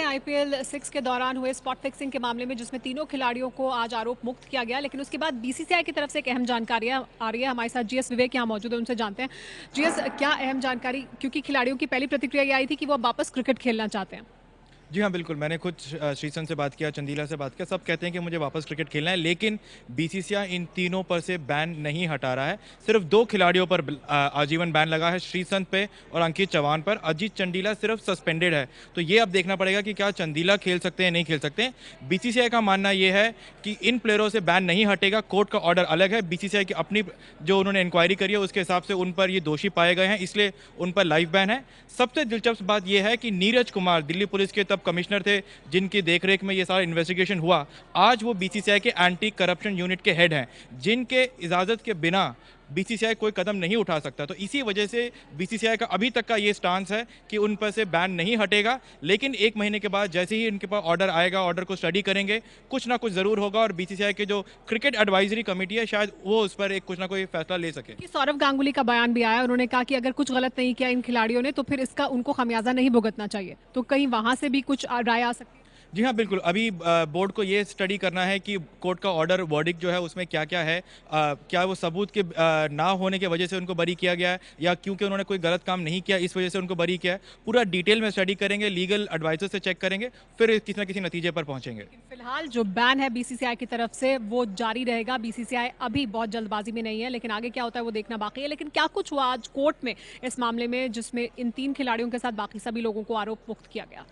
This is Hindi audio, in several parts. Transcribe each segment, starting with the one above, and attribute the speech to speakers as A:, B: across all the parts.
A: आईपीएल 6 के दौरान हुए स्पॉट फिक्सिंग के मामले में जिसमें तीनों खिलाड़ियों को आज आरोप मुक्त किया गया, लेकिन उसके बाद बीसीसीआई की तरफ से एक अहम जानकारी आ रही है। हमारे साथ जीएस विवेक यहाँ मौजूद है, उनसे जानते हैं। जीएस, क्या अहम जानकारी, क्योंकि खिलाड़ियों की पहली प्रतिक्रिया ये आई थी कि वो वापस क्रिकेट खेलना चाहते हैं।
B: जी हाँ, बिल्कुल। मैंने खुद श्रीसंत से बात किया, चंदीला से बात किया, सब कहते हैं कि मुझे वापस क्रिकेट खेलना है, लेकिन बीसीसीआई इन तीनों पर से बैन नहीं हटा रहा है। सिर्फ 2 खिलाड़ियों पर आजीवन बैन लगा है, श्रीसंत पे और अंकित चौहान पर। अजीत चंडीला सिर्फ सस्पेंडेड है। तो ये अब देखना पड़ेगा कि क्या चंदीला खेल सकते हैं, नहीं खेल सकते हैं। बीसीसीआई का मानना ये है कि इन प्लेयरों से बैन नहीं हटेगा, कोर्ट का ऑर्डर अलग है। बीसीसीआई की अपनी जो उन्होंने इंक्वायरी करी है उसके हिसाब से उन पर ये दोषी पाए गए हैं, इसलिए उन पर लाइफ बैन है। सबसे दिलचस्प बात यह है कि नीरज कुमार दिल्ली पुलिस के तब कमिश्नर थे, जिनकी देखरेख में ये सारा इन्वेस्टिगेशन हुआ, आज वो बीसीसीआई के एंटी करप्शन यूनिट के हेड हैं, जिनके इजाजत के बिना बीसीसीआई कोई कदम नहीं उठा सकता। तो इसी वजह से बीसीसीआई का अभी तक का ये स्टांस है कि उन पर से बैन नहीं हटेगा, लेकिन 1 महीने के बाद जैसे ही इनके पास ऑर्डर आएगा, ऑर्डर को स्टडी करेंगे, कुछ ना कुछ जरूर होगा और बीसीसीआई के जो क्रिकेट एडवाइजरी कमेटी है शायद वो उस पर एक कुछ ना कोई फैसला ले सके।
A: सौरव गांगुली का बयान भी आया, उन्होंने कहा कि अगर कुछ गलत नहीं किया इन खिलाड़ियों ने तो फिर इसका उनको खमियाजा नहीं भुगतना चाहिए। तो कहीं वहां से भी कुछ राय आ सकती है।
B: जी हाँ, बिल्कुल। अभी बोर्ड को ये स्टडी करना है कि कोर्ट का ऑर्डर वर्डिक्ट जो है उसमें क्या क्या है। क्या वो सबूत के ना होने की वजह से उनको बरी किया गया है, या क्योंकि उन्होंने कोई गलत काम नहीं किया इस वजह से उनको बरी किया है। पूरा डिटेल में स्टडी करेंगे, लीगल एडवाइजर से चेक करेंगे, फिर किसी न किसी नतीजे पर पहुंचेंगे।
A: फिलहाल जो बैन है बीसीसीआई की तरफ से वो जारी रहेगा। बीसीसीआई अभी बहुत जल्दबाजी में नहीं है, लेकिन आगे क्या होता है वो देखना बाकी है। लेकिन क्या कुछ हुआ आज कोर्ट में इस मामले में, जिसमें इन 3 खिलाड़ियों के साथ बाकी सभी लोगों को आरोप मुक्त किया गया।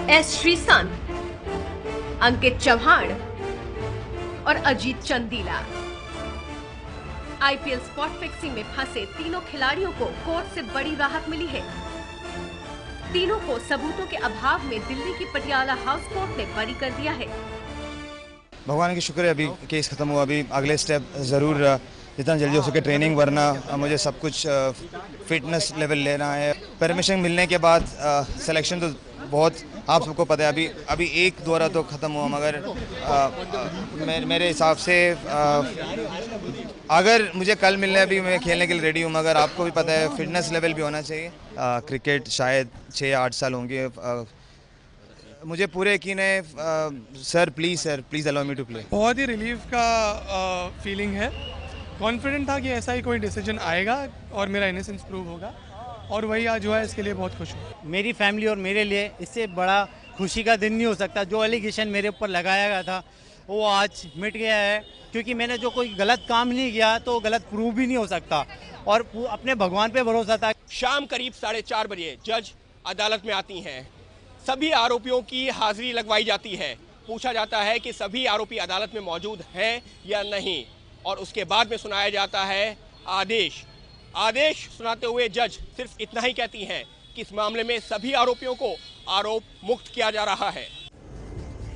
C: एस श्रीसंत, अंकित चौहान और Ajit Chandila. IPL spot fixing में फंसे तीनों खिलाड़ियों को कोर्ट से बड़ी राहत मिली है। तीनों को सबूतों के अभाव में दिल्ली की पटियाला हाउस कोर्ट ने बरी कर दिया है।
D: भगवान की शुक्र है अभी केस खत्म हुआ। अभी अगले स्टेप जरूर जितना जल्दी हो सके ट्रेनिंग, वरना मुझे सब कुछ फिटनेस लेवल लेना है। परमिशन मिलने के बाद सिलेक्शन तो बहुत आप सबको पता है अभी एक दौरा तो ख़त्म हुआ, मगर मेरे हिसाब से अगर मुझे कल मिलने अभी मैं खेलने के लिए रेडी हूँ, मगर आपको भी पता है फिटनेस लेवल भी होना चाहिए। क्रिकेट शायद 6 या 8 साल होंगे। मुझे पूरे यकीन है। Sir please allow me to play.
E: बहुत ही रिलीफ का फीलिंग है। कॉन्फिडेंट था कि ऐसा ही कोई डिसीजन आएगा और मेरा इनोसेंस प्रूव होगा, और वही आज हुआ है। इसके लिए बहुत खुश हूँ।
F: मेरी फैमिली और मेरे लिए इससे बड़ा खुशी का दिन नहीं हो सकता। जो एलिगेशन मेरे ऊपर लगाया गया था वो आज मिट गया है, क्योंकि मैंने जो कोई गलत काम नहीं किया तो गलत प्रूव भी नहीं हो सकता, और अपने भगवान पे भरोसा था।
G: शाम करीब 4:30 बजे जज अदालत में आती हैं। सभी आरोपियों की हाजिरी लगवाई जाती है। पूछा जाता है कि सभी आरोपी अदालत में मौजूद हैं या नहीं, और उसके बाद में सुनाया जाता है आदेश। आदेश सुनाते हुए जज सिर्फ इतना ही कहती हैं कि इस मामले में सभी आरोपियों को आरोप मुक्त किया जा रहा है।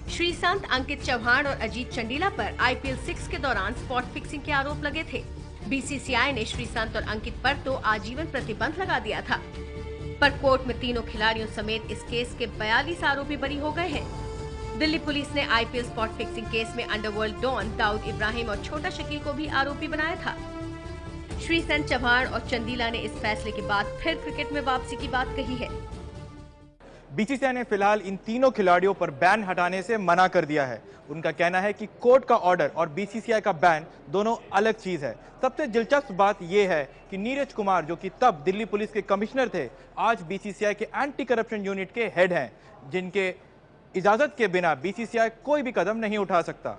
C: श्रीसंत, अंकित चौहान और अजीत चंडीला पर आईपीएल 6 के दौरान स्पॉट फिक्सिंग के आरोप लगे थे। बीसीसीआई ने श्रीसंत और अंकित पर तो आजीवन प्रतिबंध लगा दिया था, पर कोर्ट में तीनों खिलाड़ियों समेत इस केस के 42 आरोपी बरी हो गए हैं। दिल्ली पुलिस ने आईपीएल स्पॉट फिक्सिंग केस में अंडरवर्ल्ड डॉन दाऊद इब्राहिम और छोटा शकील को भी आरोपी बनाया था। श्रीसंत, चौहान और चंदीला ने इस फैसले के बाद फिर क्रिकेट में वापसी की बात कही है।
B: बीसीसीआई ने फिलहाल इन तीनों खिलाड़ियों पर बैन हटाने से मना कर दिया है। उनका कहना है कि कोर्ट का ऑर्डर और बीसीसीआई का बैन दोनों अलग चीज है। सबसे दिलचस्प बात यह है कि नीरज कुमार, जो कि तब दिल्ली पुलिस के कमिश्नर थे, आज बीसीसीआई के एंटी करप्शन यूनिट के हेड हैं, जिनके इजाजत के बिना बीसीसीआई कोई भी कदम नहीं उठा सकता।